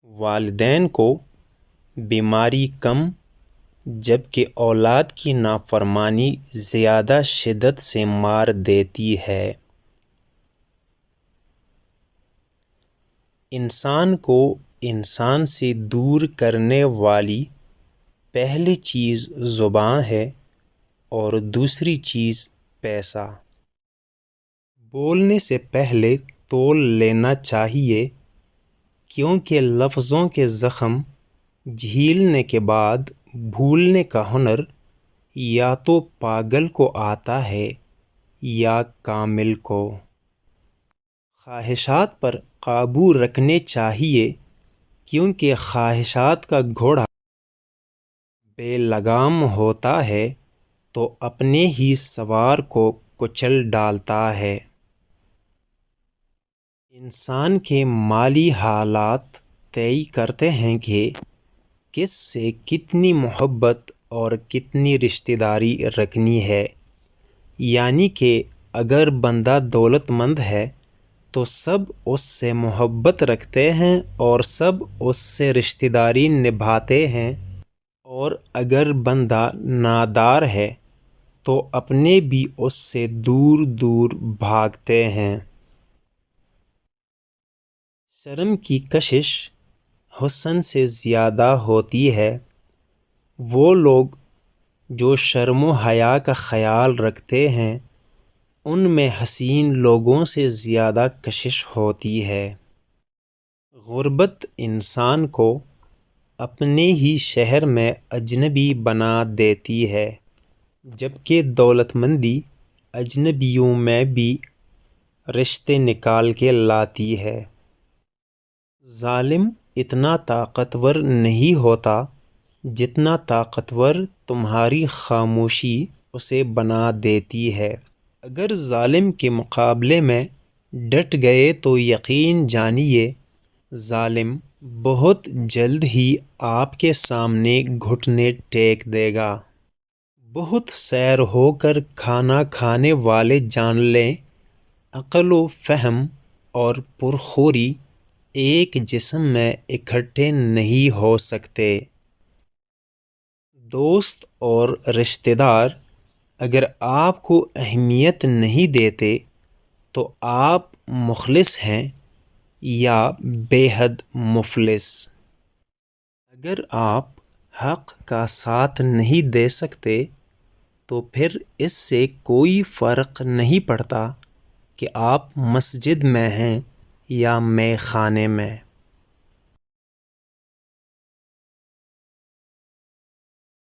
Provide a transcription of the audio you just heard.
والدین کو بیماری کم جبکہ اولاد کی نافرمانی زیادہ شدت سے مار دیتی ہے۔ انسان کو انسان سے دور کرنے والی پہلی چیز زبان ہے اور دوسری چیز پیسہ۔ بولنے سے پہلے تول لینا چاہیے، کیونکہ لفظوں کے زخم جھیلنے کے بعد بھولنے کا ہنر یا تو پاگل کو آتا ہے یا کامل کو۔ خواہشات پر قابو رکھنے چاہیے، کیونکہ خواہشات کا گھوڑا بے لگام ہوتا ہے تو اپنے ہی سوار کو کچل ڈالتا ہے۔ انسان کے مالی حالات طے کرتے ہیں کہ کس سے کتنی محبت اور کتنی رشتہ داری رکھنی ہے، یعنی کہ اگر بندہ دولت مند ہے تو سب اس سے محبت رکھتے ہیں اور سب اس سے رشتہ داری نبھاتے ہیں، اور اگر بندہ نادار ہے تو اپنے بھی اس سے دور دور بھاگتے ہیں۔ شرم کی کشش حسن سے زیادہ ہوتی ہے۔ وہ لوگ جو شرم و حیا کا خیال رکھتے ہیں ان میں حسین لوگوں سے زیادہ کشش ہوتی ہے۔ غربت انسان کو اپنے ہی شہر میں اجنبی بنا دیتی ہے، جبکہ دولت مندی اجنبیوں میں بھی رشتے نکال کے لاتی ہے۔ ظالم اتنا طاقتور نہیں ہوتا جتنا طاقتور تمہاری خاموشی اسے بنا دیتی ہے۔ اگر ظالم کے مقابلے میں ڈٹ گئے تو یقین جانیے ظالم بہت جلد ہی آپ کے سامنے گھٹنے ٹیک دے گا۔ بہت سیر ہو کر کھانا کھانے والے جان لیں، عقل و فہم اور پرخوری ایک جسم میں اکٹھے نہیں ہو سکتے۔ دوست اور رشتہ دار اگر آپ کو اہمیت نہیں دیتے تو آپ مخلص ہیں یا بے حد مفلس۔ اگر آپ حق کا ساتھ نہیں دے سکتے تو پھر اس سے کوئی فرق نہیں پڑتا کہ آپ مسجد میں ہیں یا مے خانے میں۔